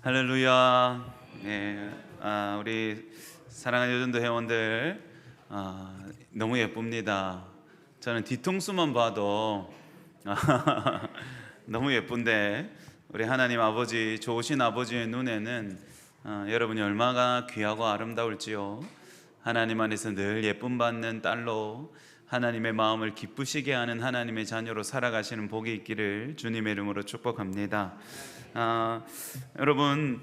할렐루야. 네, 우리 사랑하는 요전도 회원들, 너무 예쁩니다. 저는 뒤통수만 봐도 너무 예쁜데, 우리 하나님 아버지, 좋으신 아버지의 눈에는 여러분이 얼마나 귀하고 아름다울지요. 하나님 안에서 늘 예쁨 받는 딸로 하나님의 마음을 기쁘시게 하는 하나님의 자녀로 살아가시는 복이 있기를 주님의 이름으로 축복합니다. 여러분,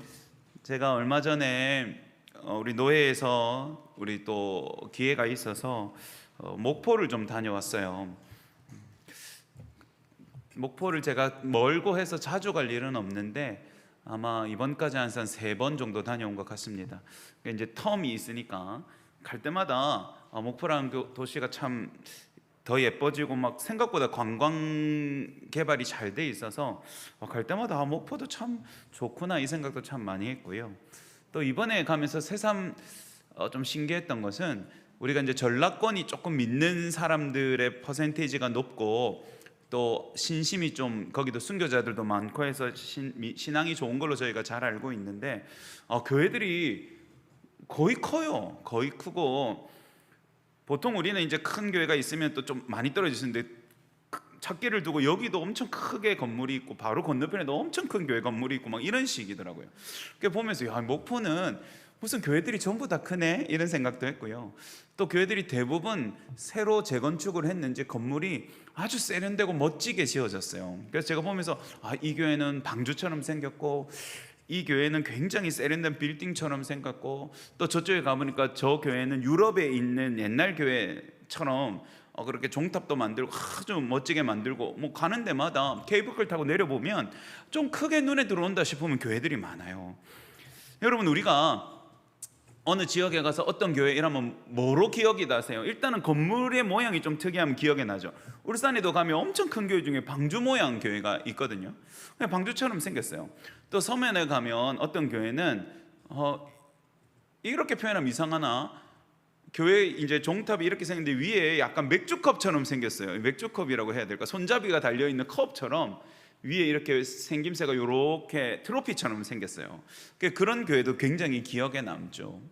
제가 얼마 전에 우리 노회에서 우리 또 기회가 있어서 목포를 좀 다녀왔어요. 목포를 제가 멀고 해서 자주 갈 일은 없는데 아마 이번까지 한 3번 정도 다녀온 것 같습니다. 이제 텀이 있으니까 갈 때마다 목포라는 도시가 참 더 예뻐지고 막 생각보다 관광 개발이 잘 돼 있어서 갈 때마다 목포도 참 좋구나 이 생각도 참 많이 했고요. 또 이번에 가면서 새삼 좀 신기했던 것은 우리가 이제 전라권이 조금 믿는 사람들의 퍼센테이지가 높고 또 신심이 좀 거기도 순교자들도 많고 해서 신앙이 좋은 걸로 저희가 잘 알고 있는데 교회들이 거의 커요. 거의 크고 보통 우리는 이제 큰 교회가 있으면 또 좀 많이 떨어지는데 찾기를 두고 여기도 엄청 크게 건물이 있고 바로 건너편에도 엄청 큰 교회 건물이 있고 막 이런 식이더라고요. 그게 보면서 야, 목포는 무슨 교회들이 전부 다 크네 이런 생각도 했고요. 또 교회들이 대부분 새로 재건축을 했는지 건물이 아주 세련되고 멋지게 지어졌어요. 그래서 제가 보면서 이 교회는 방주처럼 생겼고 이 교회는 굉장히 세련된 빌딩처럼 생겼고 또 저쪽에 가보니까 저 교회는 유럽에 있는 옛날 교회처럼 그렇게 종탑도 만들고 아주 멋지게 만들고 뭐 가는 데마다 케이블카 타고 내려보면 좀 크게 눈에 들어온다 싶으면 교회들이 많아요. 여러분, 우리가 어느 지역에 가서 어떤 교회 이러면 뭐로 기억이 나세요? 일단은 건물의 모양이 좀 특이하면 기억에 나죠. 울산에도 가면 엄청 큰 교회 중에 방주 모양 교회가 있거든요. 그냥 방주처럼 생겼어요. 또 서면에 가면 어떤 교회는 이렇게 표현하면 이상하나 교회 이제 종탑이 이렇게 생겼는데 위에 약간 맥주컵처럼 생겼어요. 맥주컵이라고 해야 될까? 손잡이가 달려있는 컵처럼 위에 이렇게 생김새가 이렇게 트로피처럼 생겼어요. 그런 교회도 굉장히 기억에 남죠.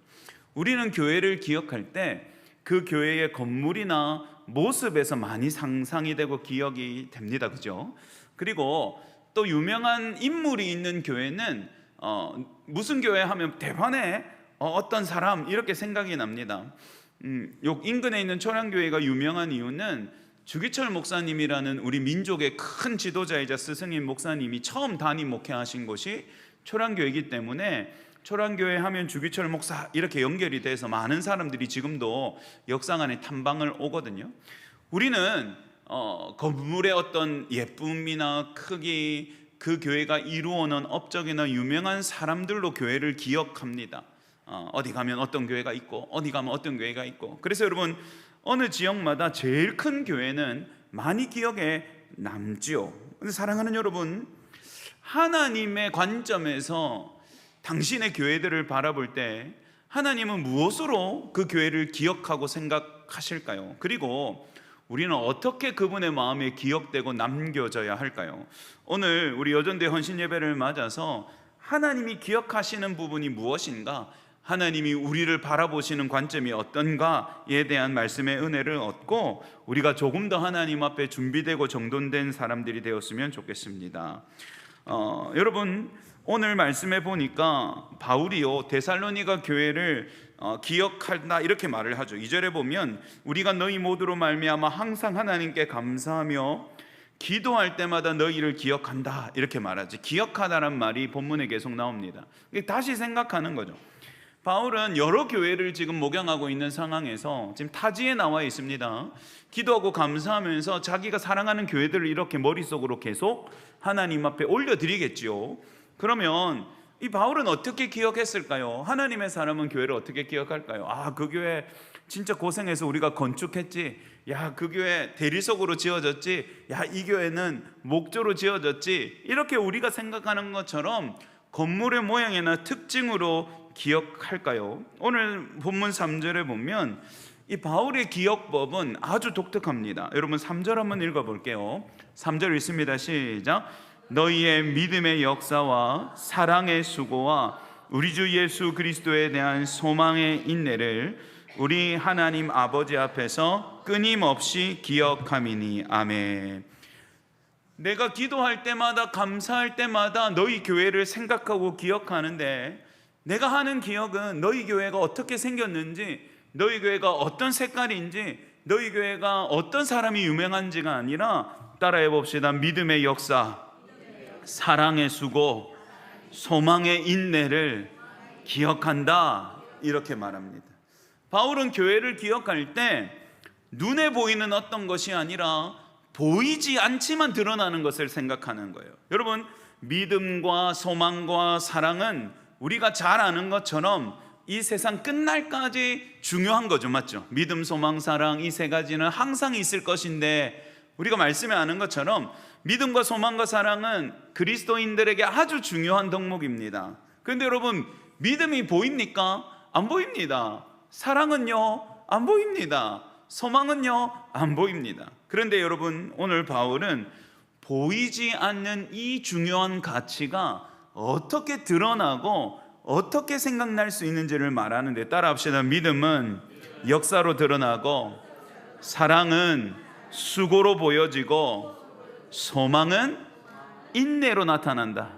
우리는 교회를 기억할 때 그 교회의 건물이나 모습에서 많이 상상이 되고 기억이 됩니다. 그죠? 그리고 또 유명한 인물이 있는 교회는 무슨 교회 하면 대판에 어떤 사람 이렇게 생각이 납니다. 요 인근에 있는 초량교회가 유명한 이유는 주기철 목사님이라는 우리 민족의 큰 지도자이자 스승인 목사님이 처음 담임 목회하신 곳이 초량교회이기 때문에 초량교회 하면 주기철 목사 이렇게 연결이 돼서 많은 사람들이 지금도 역사관에 탐방을 오거든요. 우리는 건물의 어떤 예쁨이나 크기, 그 교회가 이루어놓은 업적이나 유명한 사람들로 교회를 기억합니다. 어디 가면 어떤 교회가 있고 어디 가면 어떤 교회가 있고. 그래서 여러분, 어느 지역마다 제일 큰 교회는 많이 기억에 남지요. 근데 사랑하는 여러분, 하나님의 관점에서 당신의 교회들을 바라볼 때 하나님은 무엇으로 그 교회를 기억하고 생각하실까요? 그리고 우리는 어떻게 그분의 마음에 기억되고 남겨져야 할까요? 오늘 우리 여전대 헌신 예배를 맞아서 하나님이 기억하시는 부분이 무엇인가? 하나님이 우리를 바라보시는 관점이 어떤가에 대한 말씀의 은혜를 얻고 우리가 조금 더 하나님 앞에 준비되고 정돈된 사람들이 되었으면 좋겠습니다. 여러분, 오늘 말씀에 보니까 바울이요 데살로니가 교회를 기억한다 이렇게 말을 하죠. 2절에 보면 우리가 너희 모두로 말미암아 항상 하나님께 감사하며 기도할 때마다 너희를 기억한다 이렇게 말하지. 기억하다란 말이 본문에 계속 나옵니다. 다시 생각하는 거죠. 바울은 여러 교회를 지금 목양하고 있는 상황에서 지금 타지에 나와 있습니다. 기도하고 감사하면서 자기가 사랑하는 교회들을 이렇게 머릿속으로 계속 하나님 앞에 올려드리겠지요. 그러면 이 바울은 어떻게 기억했을까요? 하나님의 사람은 교회를 어떻게 기억할까요? 그 교회 진짜 고생해서 우리가 건축했지. 그 교회 대리석으로 지어졌지. 이 교회는 목조로 지어졌지. 이렇게 우리가 생각하는 것처럼 건물의 모양이나 특징으로 기억할까요? 오늘 본문 3절에 보면 이 바울의 기억법은 아주 독특합니다. 여러분 3절 한번 읽어볼게요. 3절 읽습니다. 시작. 너희의 믿음의 역사와 사랑의 수고와 우리 주 예수 그리스도에 대한 소망의 인내를 우리 하나님 아버지 앞에서 끊임없이 기억함이니. 아멘. 내가 기도할 때마다, 감사할 때마다 너희 교회를 생각하고 기억하는데, 내가 하는 기억은 너희 교회가 어떻게 생겼는지, 너희 교회가 어떤 색깔인지, 너희 교회가 어떤 사람이 유명한지가 아니라, 따라해 봅시다. 믿음의 역사, 사랑의 수고, 소망의 인내를 기억한다, 이렇게 말합니다. 바울은 교회를 기억할 때 눈에 보이는 어떤 것이 아니라 보이지 않지만 드러나는 것을 생각하는 거예요. 여러분, 믿음과 소망과 사랑은 우리가 잘 아는 것처럼 이 세상 끝날까지 중요한 거죠. 맞죠? 믿음, 소망, 사랑, 이 세 가지는 항상 있을 것인데, 우리가 말씀에 아는 것처럼 믿음과 소망과 사랑은 그리스도인들에게 아주 중요한 덕목입니다. 그런데 여러분, 믿음이 보입니까? 안 보입니다. 사랑은요? 안 보입니다. 소망은요? 안 보입니다. 그런데 여러분, 오늘 바울은 보이지 않는 이 중요한 가치가 어떻게 드러나고 어떻게 생각날 수 있는지를 말하는데, 따라합시다. 믿음은 역사로 드러나고, 사랑은 수고로 보여지고, 소망은 인내로 나타난다.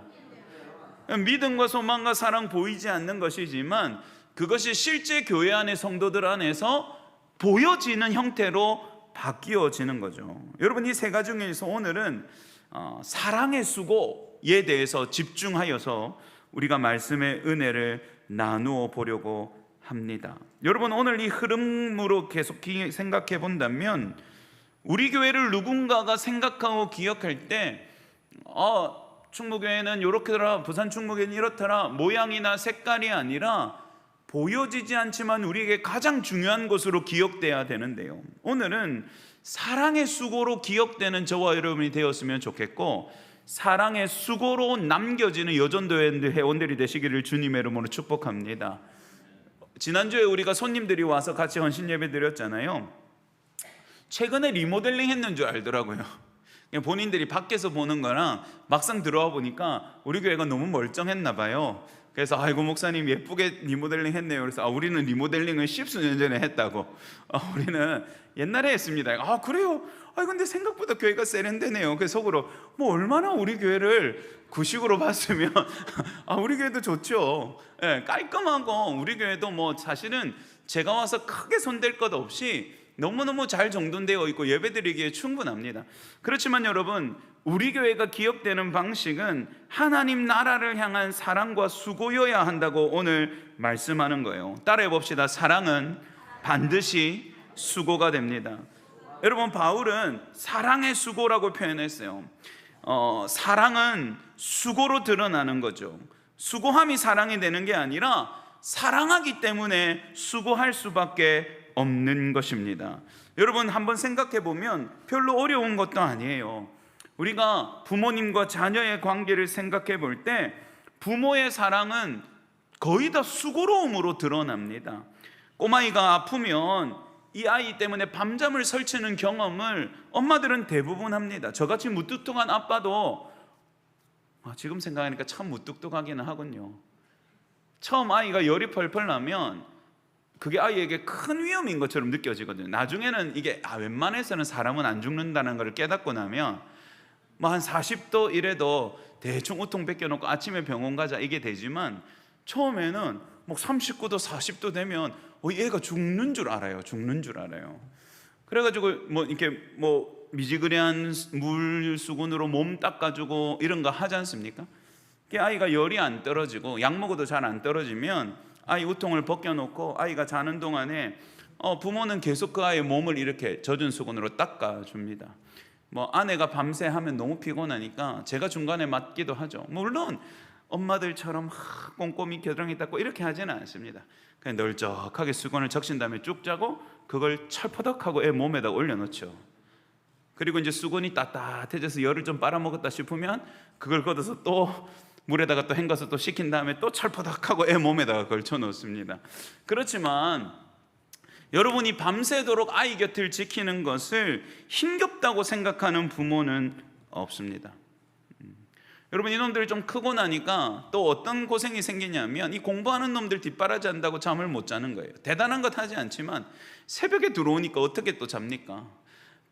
믿음과 소망과 사랑 보이지 않는 것이지만 그것이 실제 교회 안의 성도들 안에서 보여지는 형태로 바뀌어지는 거죠. 여러분, 이 세 가지 중에서 오늘은 사랑의 수고에 대해서 집중하여서 우리가 말씀의 은혜를 나누어 보려고 합니다. 여러분, 오늘 이 흐름으로 계속 생각해 본다면, 우리 교회를 누군가가 생각하고 기억할 때 충무교회는 이렇게더라, 부산 충무교회는 이렇더라, 모양이나 색깔이 아니라 보여지지 않지만 우리에게 가장 중요한 것으로 기억돼야 되는데요, 오늘은 사랑의 수고로 기억되는 저와 여러분이 되었으면 좋겠고, 사랑의 수고로 남겨지는 여전도회 회원들이 되시기를 주님의 이름으로 축복합니다. 지난주에 우리가 손님들이 와서 같이 헌신 예배 드렸잖아요. 최근에 리모델링 했는 줄 알더라고요. 그냥 본인들이 밖에서 보는 거랑 막상 들어와 보니까 우리 교회가 너무 멀쩡했나 봐요. 그래서 아이고 목사님 예쁘게 리모델링 했네요. 그래서 우리는 리모델링을 10수년 전에 했다고. 우리는 옛날에 했습니다. 그래요? 근데 생각보다 교회가 세련되네요. 그래서 속으로 얼마나 우리 교회를 구식으로 봤으면 우리 교회도 좋죠. 깔끔하고, 우리 교회도 사실은 제가 와서 크게 손댈 것 없이 너무너무 잘 정돈되어 있고 예배드리기에 충분합니다. 그렇지만 여러분, 우리 교회가 기억되는 방식은 하나님 나라를 향한 사랑과 수고여야 한다고 오늘 말씀하는 거예요. 따라해 봅시다. 사랑은 반드시 수고가 됩니다. 여러분, 바울은 사랑의 수고라고 표현했어요. 사랑은 수고로 드러나는 거죠. 수고함이 사랑이 되는 게 아니라 사랑하기 때문에 수고할 수밖에 없는 것입니다. 여러분, 한번 생각해 보면 별로 어려운 것도 아니에요. 우리가 부모님과 자녀의 관계를 생각해 볼 때 부모의 사랑은 거의 다 수고로움으로 드러납니다. 꼬마이가 아프면 이 아이 때문에 밤잠을 설치는 경험을 엄마들은 대부분 합니다. 저같이 무뚝뚝한 아빠도 지금 생각하니까 참 무뚝뚝하기는 하군요. 처음 아이가 열이 펄펄 나면 그게 아이에게 큰 위험인 것처럼 느껴지거든요. 나중에는 이게 웬만해서는 사람은 안 죽는다는 걸 깨닫고 나면 한 40도 이래도 대충 우통 벗겨놓고 아침에 병원 가자 이게 되지만, 처음에는 39도 40도 되면 얘가 죽는 줄 알아요. 그래가지고 이렇게 미지근한 물 수건으로 몸 닦아주고 이런 거 하지 않습니까? 아이가 열이 안 떨어지고 약 먹어도 잘 안 떨어지면 아이 우통을 벗겨놓고 아이가 자는 동안에 부모는 계속 그 아이의 몸을 이렇게 젖은 수건으로 닦아줍니다. 아내가 밤새 하면 너무 피곤하니까 제가 중간에 맡기도 하죠. 물론 엄마들처럼 꼼꼼히 겨드랑이 닦고 이렇게 하지는 않습니다. 그냥 널쩍하게 수건을 적신 다음에 쭉 짜고 그걸 철퍼덕하고 애 몸에다 올려놓죠. 그리고 이제 수건이 따뜻해져서 열을 좀 빨아먹었다 싶으면 그걸 걷어서 또 물에다가 또 헹궈서 또 식힌 다음에 또 철퍼덕하고 애 몸에다가 걸쳐 놓습니다. 그렇지만 여러분이 밤새도록 아이 곁을 지키는 것을 힘겹다고 생각하는 부모는 없습니다. 여러분, 이놈들이 좀 크고 나니까 또 어떤 고생이 생기냐면 이 공부하는 놈들 뒷바라지 한다고 잠을 못 자는 거예요. 대단한 것 하지 않지만 새벽에 들어오니까 어떻게 또 잡니까?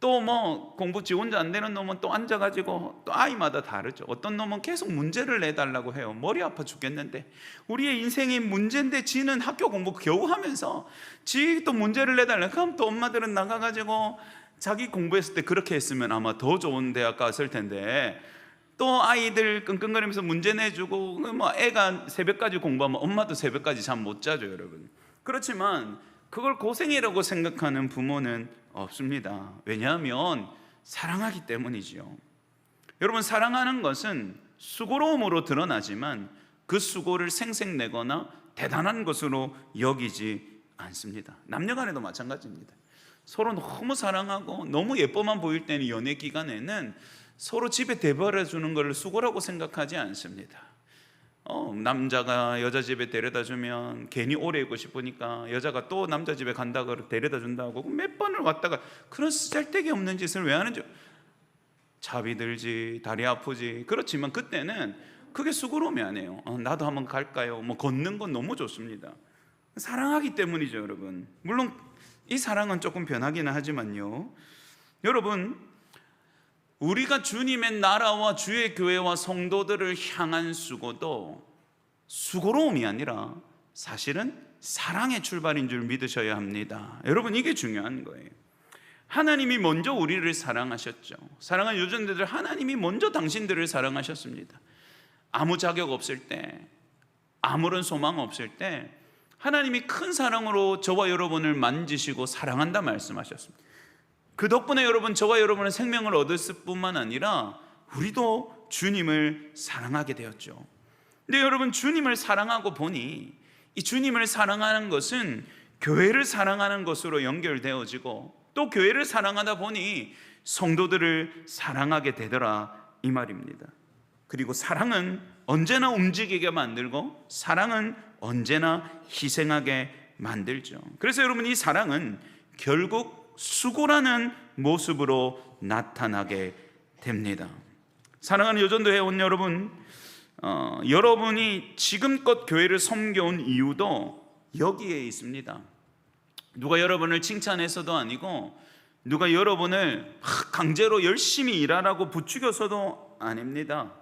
또 뭐 공부 지 혼자 안 되는 놈은 또 앉아가지고 또 아이마다 다르죠. 어떤 놈은 계속 문제를 내달라고 해요. 머리 아파 죽겠는데, 우리의 인생이 문제인데 지는 학교 공부 겨우 하면서 지 또 문제를 내달라. 그럼 또 엄마들은 나가가지고 자기 공부했을 때 그렇게 했으면 아마 더 좋은 대학 갔을 텐데, 또 아이들 끙끙거리면서 문제 내주고, 뭐 애가 새벽까지 공부하면 엄마도 새벽까지 잠 못 자죠, 여러분. 그렇지만 그걸 고생이라고 생각하는 부모는 없습니다. 왜냐하면 사랑하기 때문이지요. 여러분, 사랑하는 것은 수고로움으로 드러나지만 그 수고를 생색내거나 대단한 것으로 여기지 않습니다. 남녀간에도 마찬가지입니다. 서로 너무 사랑하고 너무 예뻐만 보일 때는 연애 기간에는 서로 집에 대버려 주는 걸 수고라고 생각하지 않습니다. 남자가 여자 집에 데려다 주면 괜히 오래 있고 싶으니까 여자가 또 남자 집에 간다고 데려다 준다고 몇 번을 왔다가 그런 쓰잘데기 없는 짓을 왜 하는지, 자비 들지, 다리 아프지. 그렇지만 그때는 그게 수고로움이 아니에요. 나도 한번 갈까요? 뭐 걷는 건 너무 좋습니다. 사랑하기 때문이죠, 여러분. 물론 이 사랑은 조금 변하기는 하지만요, 여러분, 우리가 주님의 나라와 주의 교회와 성도들을 향한 수고도 수고로움이 아니라 사실은 사랑의 출발인 줄 믿으셔야 합니다. 여러분, 이게 중요한 거예요. 하나님이 먼저 우리를 사랑하셨죠. 사랑하는 유전자들, 하나님이 먼저 당신들을 사랑하셨습니다. 아무 자격 없을 때, 아무런 소망 없을 때 하나님이 큰 사랑으로 저와 여러분을 만지시고 사랑한다 말씀하셨습니다. 그 덕분에 여러분, 저와 여러분은 생명을 얻었을 뿐만 아니라 우리도 주님을 사랑하게 되었죠. 근데 여러분, 주님을 사랑하고 보니 이 주님을 사랑하는 것은 교회를 사랑하는 것으로 연결되어지고, 또 교회를 사랑하다 보니 성도들을 사랑하게 되더라, 이 말입니다. 그리고 사랑은 언제나 움직이게 만들고 사랑은 언제나 희생하게 만들죠. 그래서 여러분, 이 사랑은 결국 수고라는 모습으로 나타나게 됩니다. 사랑하는 여전도 회원 여러분, 여러분이 지금껏 교회를 섬겨온 이유도 여기에 있습니다. 누가 여러분을 칭찬해서도 아니고, 누가 여러분을 강제로 열심히 일하라고 부추겨서도 아닙니다.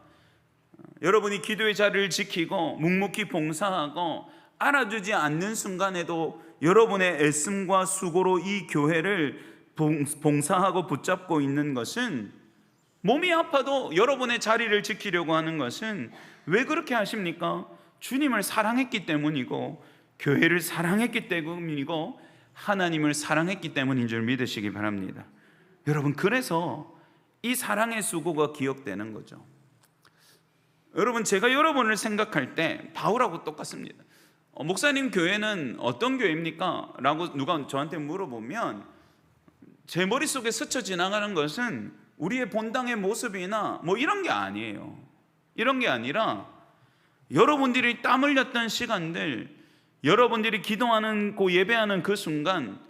여러분이 기도의 자리를 지키고 묵묵히 봉사하고 알아주지 않는 순간에도 여러분의 애씀과 수고로 이 교회를 봉사하고 붙잡고 있는 것은, 몸이 아파도 여러분의 자리를 지키려고 하는 것은 왜 그렇게 하십니까? 주님을 사랑했기 때문이고, 교회를 사랑했기 때문이고, 하나님을 사랑했기 때문인 줄 믿으시기 바랍니다. 여러분, 그래서 이 사랑의 수고가 기억되는 거죠. 여러분, 제가 여러분을 생각할 때 바울하고 똑같습니다. 목사님 교회는 어떤 교회입니까? 라고 누가 저한테 물어보면 제 머릿속에 스쳐 지나가는 것은 우리의 본당의 모습이나 뭐 이런 게 아니에요. 이런 게 아니라 여러분들이 땀 흘렸던 시간들, 여러분들이 기도하는 예배하는 그 순간,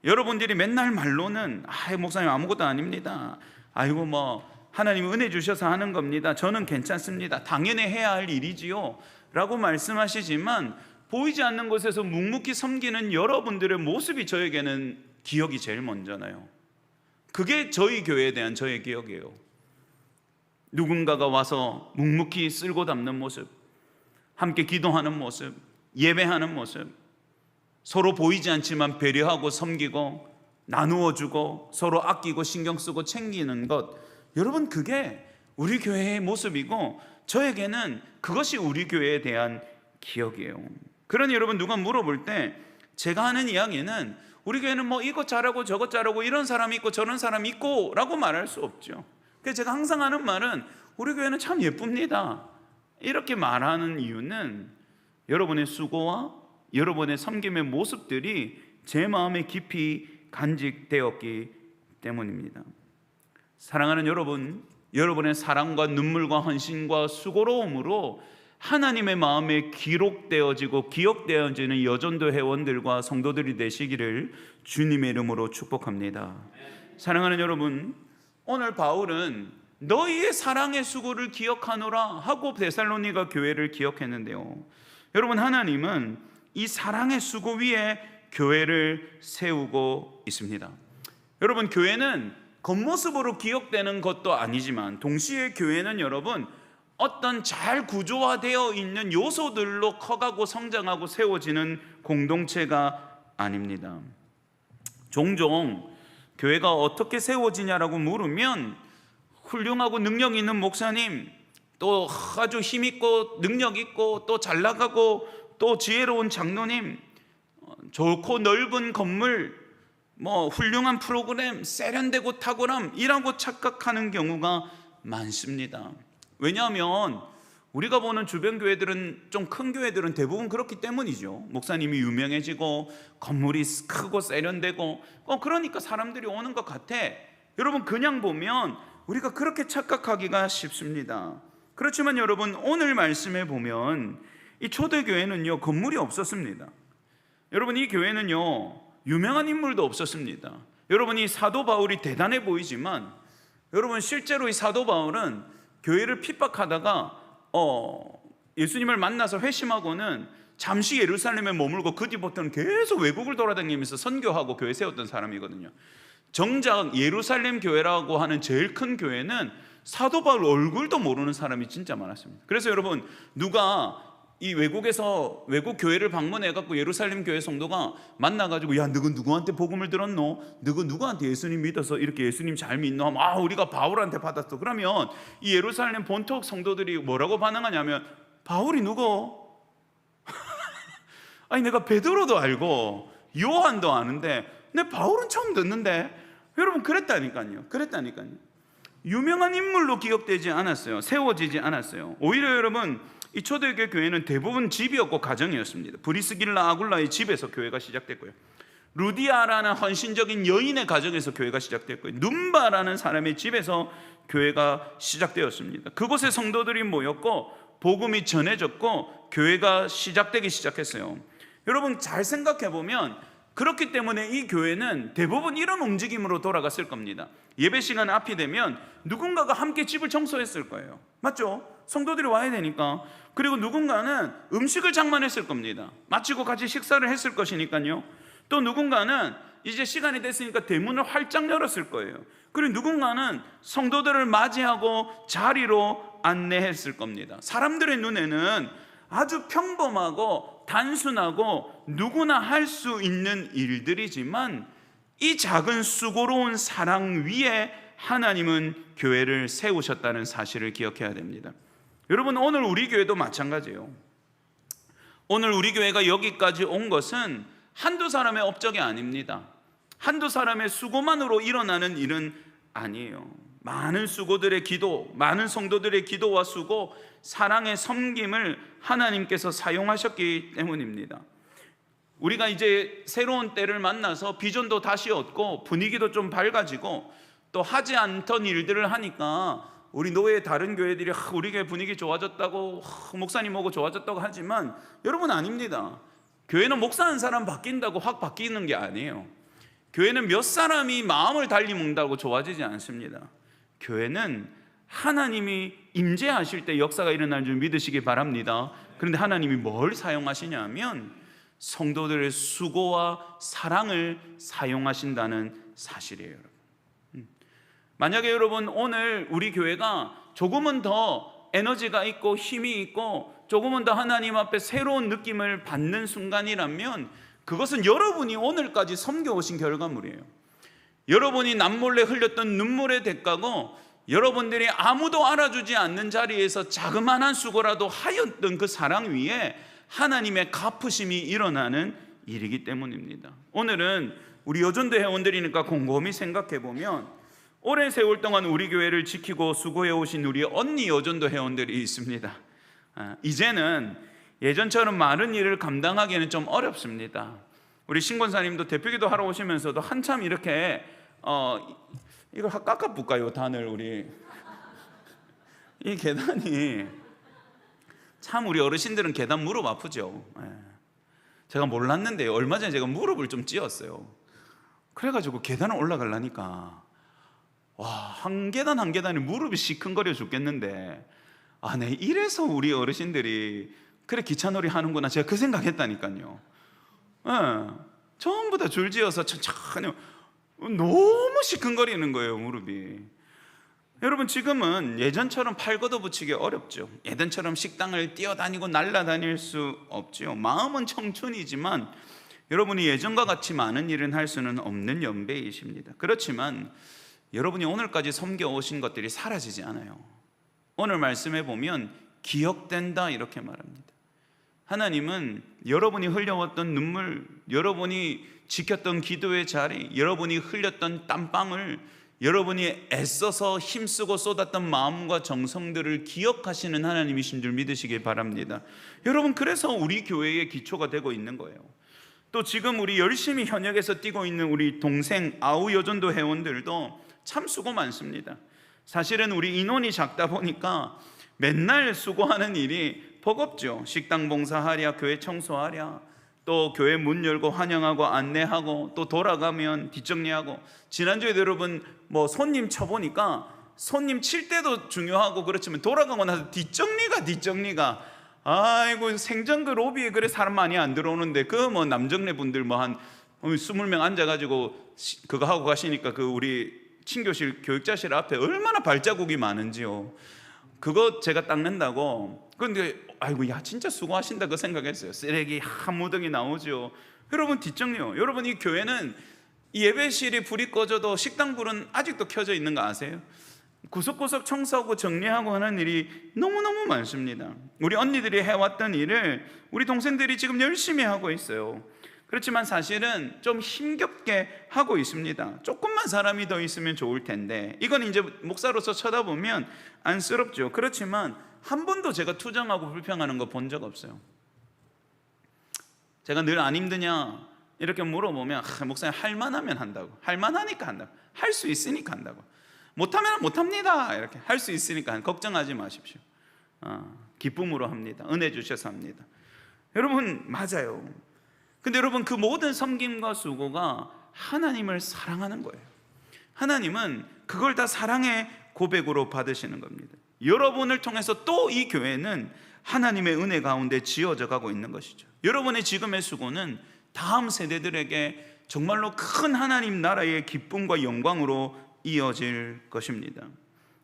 여러분들이 맨날 말로는 목사님 아무것도 아닙니다, 아이고 뭐 하나님 은혜 주셔서 하는 겁니다, 저는 괜찮습니다, 당연히 해야 할 일이지요 라고 말씀하시지만, 보이지 않는 곳에서 묵묵히 섬기는 여러분들의 모습이 저에게는 기억이 제일 먼저나요. 그게 저희 교회에 대한 저의 기억이에요. 누군가가 와서 묵묵히 쓸고 담는 모습, 함께 기도하는 모습, 예배하는 모습, 서로 보이지 않지만 배려하고 섬기고 나누어 주고 서로 아끼고 신경 쓰고 챙기는 것, 여러분, 그게 우리 교회의 모습이고 저에게는 그것이 우리 교회에 대한 기억이에요. 그러니 여러분, 누가 물어볼 때 제가 하는 이야기는 우리 교회는 뭐 이것 잘하고 저것 잘하고 이런 사람이 있고 저런 사람이 있고 라고 말할 수 없죠. 그래서 제가 항상 하는 말은 우리 교회는 참 예쁩니다, 이렇게 말하는 이유는 여러분의 수고와 여러분의 섬김의 모습들이 제 마음에 깊이 간직되었기 때문입니다. 사랑하는 여러분, 여러분의 사랑과 눈물과 헌신과 수고로움으로 하나님의 마음에 기록되어지고 기억되어지는 여전도 회원들과 성도들이 되시기를 주님의 이름으로 축복합니다. 사랑하는 여러분, 오늘 바울은 너희의 사랑의 수고를 기억하노라 하고 데살로니가 교회를 기억했는데요. 여러분, 하나님은 이 사랑의 수고 위에 교회를 세우고 있습니다. 여러분, 교회는 겉모습으로 기억되는 것도 아니지만 동시에 교회는 여러분 어떤 잘 구조화되어 있는 요소들로 커가고 성장하고 세워지는 공동체가 아닙니다. 종종 교회가 어떻게 세워지냐라고 물으면 훌륭하고 능력 있는 목사님, 또 아주 힘있고 능력 있고 또 잘 나가고 또 지혜로운 장로님, 좋고 넓은 건물, 훌륭한 프로그램, 세련되고 탁월함 이라고 착각하는 경우가 많습니다. 왜냐하면 우리가 보는 주변 교회들은, 좀 큰 교회들은 대부분 그렇기 때문이죠. 목사님이 유명해지고 건물이 크고 세련되고 그러니까 사람들이 오는 것 같아. 여러분, 그냥 보면 우리가 그렇게 착각하기가 쉽습니다. 그렇지만 여러분, 오늘 말씀에 보면 이 초대교회는요 건물이 없었습니다. 여러분, 이 교회는요 유명한 인물도 없었습니다. 여러분, 이 사도 바울이 대단해 보이지만 여러분, 실제로 이 사도 바울은 교회를 핍박하다가 예수님을 만나서 회심하고는 잠시 예루살렘에 머물고 그 뒤부터는 계속 외국을 돌아다니면서 선교하고 교회 세웠던 사람이거든요. 정작 예루살렘 교회라고 하는 제일 큰 교회는 사도 바울 얼굴도 모르는 사람이 진짜 많았습니다. 그래서 여러분, 누가 이 외국에서 외국 교회를 방문해갖고 예루살렘 교회 성도가 만나가지고, 야, 너가 누구한테 복음을 들었노? 너가 누구한테 예수님 믿어서 이렇게 예수님 잘 믿노? 하면, 우리가 바울한테 받았어. 그러면 이 예루살렘 본토 성도들이 뭐라고 반응하냐면, 바울이 누구? 아니, 내가 베드로도 알고 요한도 아는데 내 바울은 처음 듣는데. 여러분, 그랬다니까요. 유명한 인물로 기억되지 않았어요. 세워지지 않았어요. 오히려 여러분, 이 초대교회 교회는 대부분 집이었고 가정이었습니다. 브리스길라 아굴라의 집에서 교회가 시작됐고요, 루디아라는 헌신적인 여인의 가정에서 교회가 시작됐고요, 눈바라는 사람의 집에서 교회가 시작되었습니다. 그곳에 성도들이 모였고 복음이 전해졌고 교회가 시작되기 시작했어요. 여러분, 잘 생각해 보면 그렇기 때문에 이 교회는 대부분 이런 움직임으로 돌아갔을 겁니다. 예배 시간 앞이 되면 누군가가 함께 집을 청소했을 거예요. 맞죠? 성도들이 와야 되니까. 그리고 누군가는 음식을 장만했을 겁니다. 마치고 같이 식사를 했을 것이니까요. 또 누군가는 이제 시간이 됐으니까 대문을 활짝 열었을 거예요. 그리고 누군가는 성도들을 맞이하고 자리로 안내했을 겁니다. 사람들의 눈에는 아주 평범하고 단순하고 누구나 할 수 있는 일들이지만 이 작은 수고로운 사랑 위에 하나님은 교회를 세우셨다는 사실을 기억해야 됩니다. 여러분, 오늘 우리 교회도 마찬가지예요. 오늘 우리 교회가 여기까지 온 것은 한두 사람의 업적이 아닙니다. 한두 사람의 수고만으로 일어나는 일은 아니에요. 많은 수고들의 기도, 많은 성도들의 기도와 수고, 사랑의 섬김을 하나님께서 사용하셨기 때문입니다. 우리가 이제 새로운 때를 만나서 비전도 다시 얻고 분위기도 좀 밝아지고 또 하지 않던 일들을 하니까 우리 노예 다른 교회들이 우리 교회 분위기 좋아졌다고, 목사님 오고 좋아졌다고 하지만 여러분, 아닙니다. 교회는 목사 한 사람 바뀐다고 확 바뀌는 게 아니에요. 교회는 몇 사람이 마음을 달리 먹는다고 좋아지지 않습니다. 교회는 하나님이 임재하실 때 역사가 일어날 줄 믿으시기 바랍니다. 그런데 하나님이 뭘 사용하시냐면 성도들의 수고와 사랑을 사용하신다는 사실이에요. 만약에 여러분, 오늘 우리 교회가 조금은 더 에너지가 있고 힘이 있고 조금은 더 하나님 앞에 새로운 느낌을 받는 순간이라면 그것은 여러분이 오늘까지 섬겨오신 결과물이에요. 여러분이 남몰래 흘렸던 눈물의 대가고 여러분들이 아무도 알아주지 않는 자리에서 자그마한 수고라도 하였던 그 사랑 위에 하나님의 갚으심이 일어나는 일이기 때문입니다. 오늘은 우리 여전도 회원들이니까 곰곰이 생각해 보면 오랜 세월 동안 우리 교회를 지키고 수고해 오신 우리 언니 여전도 회원들이 있습니다. 이제는 예전처럼 많은 일을 감당하기에는 좀 어렵습니다. 우리 신권사님도 대표기도 하러 오시면서도 한참 이렇게 이걸 깎아볼까요? 단을 우리 이 계단이 참, 우리 어르신들은 계단 무릎 아프죠. 제가 몰랐는데요, 얼마 전에 제가 무릎을 좀 찧었어요. 그래가지고 계단을 올라가려니까 한 계단 한 계단에 무릎이 시큰거려 죽겠는데 네, 이래서 우리 어르신들이 그래 기차놀이 하는구나, 제가 그 생각했다니까요. 전부 다 줄지어서 천천히 너무 시큰거리는 거예요, 무릎이. 여러분, 지금은 예전처럼 팔 걷어붙이기 어렵죠. 예전처럼 식당을 뛰어다니고 날아다닐 수 없죠. 마음은 청춘이지만 여러분이 예전과 같이 많은 일은 할 수는 없는 연배이십니다. 그렇지만 여러분이 오늘까지 섬겨오신 것들이 사라지지 않아요. 오늘 말씀해 보면 기억된다 이렇게 말합니다. 하나님은 여러분이 흘려왔던 눈물, 여러분이 지켰던 기도의 자리, 여러분이 흘렸던 땀방울, 여러분이 애써서 힘쓰고 쏟았던 마음과 정성들을 기억하시는 하나님이신 줄 믿으시길 바랍니다. 여러분, 그래서 우리 교회의 기초가 되고 있는 거예요. 또 지금 우리 열심히 현역에서 뛰고 있는 우리 동생 아우여전도 회원들도 참 수고 많습니다. 사실은 우리 인원이 작다 보니까 맨날 수고하는 일이 버겁죠. 식당 봉사하랴, 교회 청소하랴, 또 교회 문 열고 환영하고 안내하고, 또 돌아가면 뒷정리하고. 지난주에 여러분 손님 쳐보니까 손님 칠 때도 중요하고 그렇지만 돌아가고 나서 뒷정리가 아이고, 생전 그 로비에 그래 사람 많이 안 들어오는데 그 남정네 분들 한 20명 앉아가지고 그거 하고 가시니까 그 우리 친교실 교육자실 앞에 얼마나 발자국이 많은지요. 그거 제가 닦는다고. 그런데 아이고, 야 진짜 수고하신다 그 생각했어요. 쓰레기 한 무더기 나오죠. 여러분, 뒷정리요. 여러분, 이 교회는 이 예배실이 불이 꺼져도 식당 불은 아직도 켜져 있는 거 아세요? 구석구석 청소하고 정리하고 하는 일이 너무너무 많습니다. 우리 언니들이 해왔던 일을 우리 동생들이 지금 열심히 하고 있어요. 그렇지만 사실은 좀 힘겹게 하고 있습니다. 조금만 사람이 더 있으면 좋을 텐데, 이건 이제 목사로서 쳐다보면 안쓰럽죠. 그렇지만 한 번도 제가 투정하고 불평하는 거 본 적 없어요. 제가 늘 안 힘드냐 이렇게 물어보면 목사님 할만하면 한다고, 할만하니까 한다고, 할 수 있으니까 한다고, 못하면 못합니다 이렇게, 할 수 있으니까 걱정하지 마십시오. 기쁨으로 합니다. 은혜 주셔서 합니다. 여러분, 맞아요. 근데 여러분, 그 모든 섬김과 수고가 하나님을 사랑하는 거예요. 하나님은 그걸 다 사랑의 고백으로 받으시는 겁니다. 여러분을 통해서 또 이 교회는 하나님의 은혜 가운데 지어져 가고 있는 것이죠. 여러분의 지금의 수고는 다음 세대들에게 정말로 큰 하나님 나라의 기쁨과 영광으로 이어질 것입니다.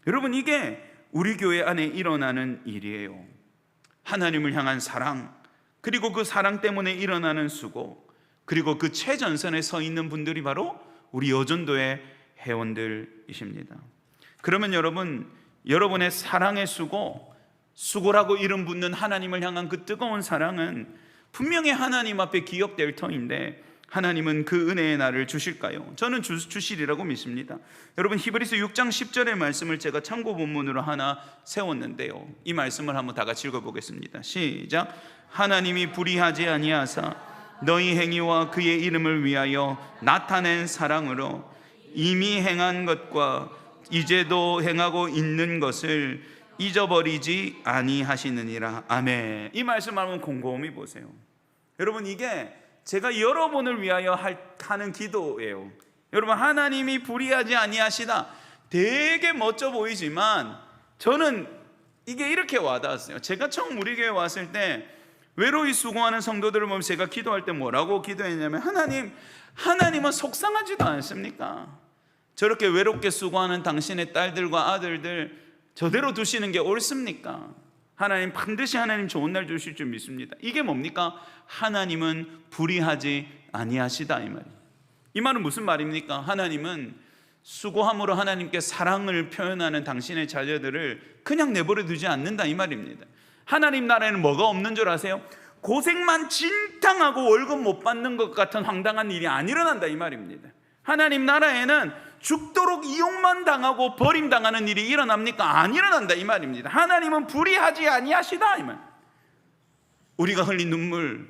여러분, 이게 우리 교회 안에 일어나는 일이에요. 하나님을 향한 사랑, 그리고 그 사랑 때문에 일어나는 수고, 그리고 그 최전선에 서 있는 분들이 바로 우리 여전도의 회원들이십니다. 그러면 여러분, 여러분의 사랑의 수고라고 이름 붙는 하나님을 향한 그 뜨거운 사랑은 분명히 하나님 앞에 기억될 터인데, 하나님은 그 은혜의 날을 주실까요? 저는 주시리라고 믿습니다. 여러분, 히브리서 6장 10절의 말씀을 제가 참고 본문으로 하나 세웠는데요, 이 말씀을 한번 다 같이 읽어보겠습니다. 시작. 하나님이 불의하지 아니하사 너희 행위와 그의 이름을 위하여 나타낸 사랑으로 이미 행한 것과 이제도 행하고 있는 것을 잊어버리지 아니하시느니라. 아멘. 이 말씀 한번 곰곰이 보세요. 여러분, 이게 제가 여러분을 위하여 하는 기도예요. 여러분, 하나님이 불의하지 아니하시다, 되게 멋져 보이지만 저는 이게 이렇게 와닿았어요. 제가 처음 우리 교회 왔을 때 외로이 수고하는 성도들을 보면 제가 기도할 때 뭐라고 기도했냐면, 하나님은 속상하지도 않습니까? 저렇게 외롭게 수고하는 당신의 딸들과 아들들 저대로 두시는 게 옳습니까? 하나님 반드시 하나님 좋은 날 주실 줄 믿습니다. 이게 뭡니까? 하나님은 불의하지 아니하시다, 이 말이에요. 이 말은 무슨 말입니까? 하나님은 수고함으로 하나님께 사랑을 표현하는 당신의 자녀들을 그냥 내버려 두지 않는다, 이 말입니다. 하나님 나라에는 뭐가 없는 줄 아세요? 고생만 진탕하고 월급 못 받는 것 같은 황당한 일이 안 일어난다, 이 말입니다. 하나님 나라에는 죽도록 이용만 당하고 버림당하는 일이 일어납니까? 안 일어난다, 이 말입니다. 하나님은 불의하지 아니하시다, 이 말. 우리가 흘린 눈물,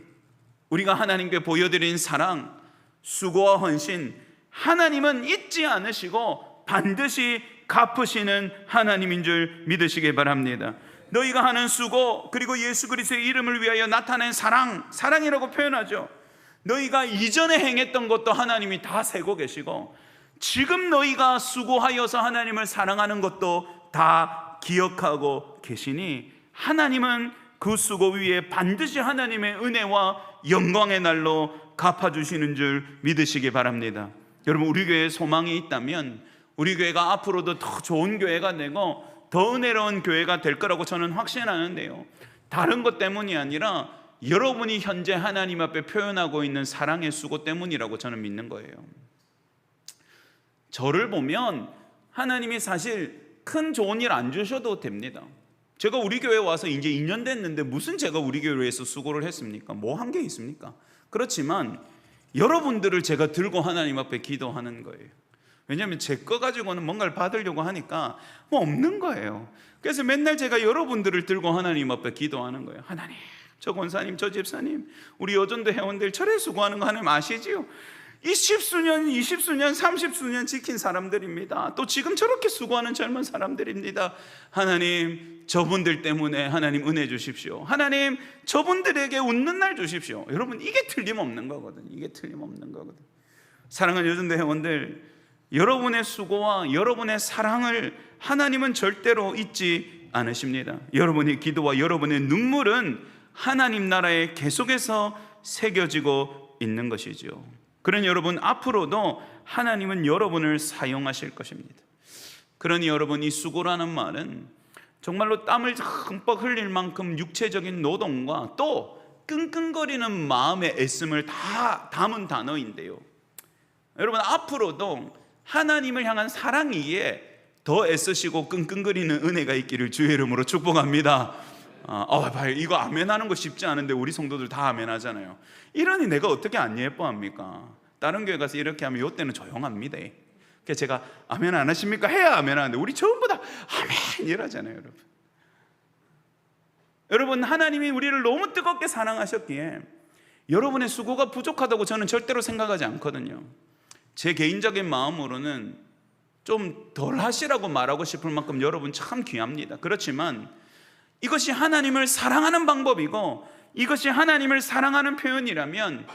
우리가 하나님께 보여드린 사랑, 수고와 헌신, 하나님은 잊지 않으시고 반드시 갚으시는 하나님인 줄 믿으시기 바랍니다. 너희가 하는 수고, 그리고 예수 그리스도의 이름을 위하여 나타낸 사랑이라고 표현하죠. 너희가 이전에 행했던 것도 하나님이 다 세고 계시고, 지금 너희가 수고하여서 하나님을 사랑하는 것도 다 기억하고 계시니 하나님은 그 수고 위에 반드시 하나님의 은혜와 영광의 날로 갚아주시는 줄 믿으시기 바랍니다. 여러분, 우리 교회에 소망이 있다면 우리 교회가 앞으로도 더 좋은 교회가 되고 더 은혜로운 교회가 될 거라고 저는 확신하는데요, 다른 것 때문이 아니라 여러분이 현재 하나님 앞에 표현하고 있는 사랑의 수고 때문이라고 저는 믿는 거예요. 저를 보면 하나님이 사실 큰 좋은 일 안 주셔도 됩니다. 제가 우리 교회 와서 이제 2년 됐는데 무슨 제가 우리 교회를 위해서 수고를 했습니까? 뭐 한 게 있습니까? 그렇지만 여러분들을 제가 들고 하나님 앞에 기도하는 거예요. 왜냐하면 제 거 가지고는 뭔가를 받으려고 하니까 뭐 없는 거예요. 그래서 맨날 제가 여러분들을 들고 하나님 앞에 기도하는 거예요. 하나님, 저 권사님, 저 집사님, 우리 여전도 회원들 저래 수고하는 거 하나님 아시지요? 이 10수년, 20수년, 30수년 지킨 사람들입니다. 또 지금 저렇게 수고하는 젊은 사람들입니다. 하나님, 저분들 때문에 하나님 은혜 주십시오. 하나님, 저분들에게 웃는 날 주십시오. 여러분, 이게 틀림없는 거거든요. 이게 틀림없는 거거든요. 사랑하는 여전도 회원들, 여러분의 수고와 여러분의 사랑을 하나님은 절대로 잊지 않으십니다. 여러분의 기도와 여러분의 눈물은 하나님 나라에 계속해서 새겨지고 있는 것이죠. 그러니 여러분, 앞으로도 하나님은 여러분을 사용하실 것입니다. 그러니 여러분, 이 수고라는 말은 정말로 땀을 흠뻑 흘릴 만큼 육체적인 노동과 또 끙끙거리는 마음의 애씀을 다 담은 단어인데요, 여러분, 앞으로도 하나님을 향한 사랑 위에 더 애쓰시고 끙끙거리는 은혜가 있기를 주의 이름으로 축복합니다. 봐요, 이거 아멘하는 거 쉽지 않은데 우리 성도들 다 아멘하잖아요. 이러니 내가 어떻게 안 예뻐합니까? 다른 교회 가서 이렇게 하면 이때는 조용합니다. 그래서 제가 아멘 안 하십니까? 해야 아멘하는데 우리 전부 다 아멘 이러잖아요. 여러분, 하나님이 우리를 너무 뜨겁게 사랑하셨기에 여러분의 수고가 부족하다고 저는 절대로 생각하지 않거든요. 제 개인적인 마음으로는 좀 덜 하시라고 말하고 싶을 만큼 여러분 참 귀합니다. 그렇지만 이것이 하나님을 사랑하는 방법이고 이것이 하나님을 사랑하는 표현이라면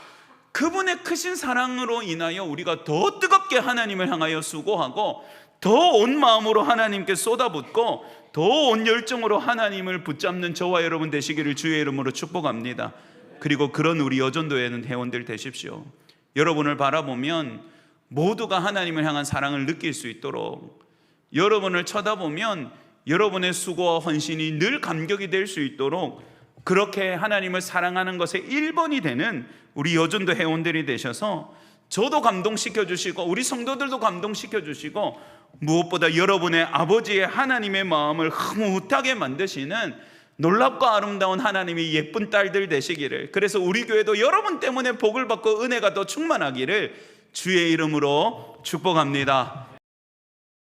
그분의 크신 사랑으로 인하여 우리가 더 뜨겁게 하나님을 향하여 수고하고 더 온 마음으로 하나님께 쏟아붓고 더 온 열정으로 하나님을 붙잡는 저와 여러분 되시기를 주의 이름으로 축복합니다. 그리고 그런 우리 여전도에는 회원들 되십시오. 여러분을 바라보면 모두가 하나님을 향한 사랑을 느낄 수 있도록, 여러분을 쳐다보면 여러분의 수고와 헌신이 늘 감격이 될 수 있도록 그렇게 하나님을 사랑하는 것에 1번이 되는 우리 여전도 회원들이 되셔서 저도 감동시켜 주시고 우리 성도들도 감동시켜 주시고 무엇보다 여러분의 아버지의 하나님의 마음을 흐뭇하게 만드시는 놀랍고 아름다운 하나님의 예쁜 딸들 되시기를, 그래서 우리 교회도 여러분 때문에 복을 받고 은혜가 더 충만하기를 주의 이름으로 축복합니다.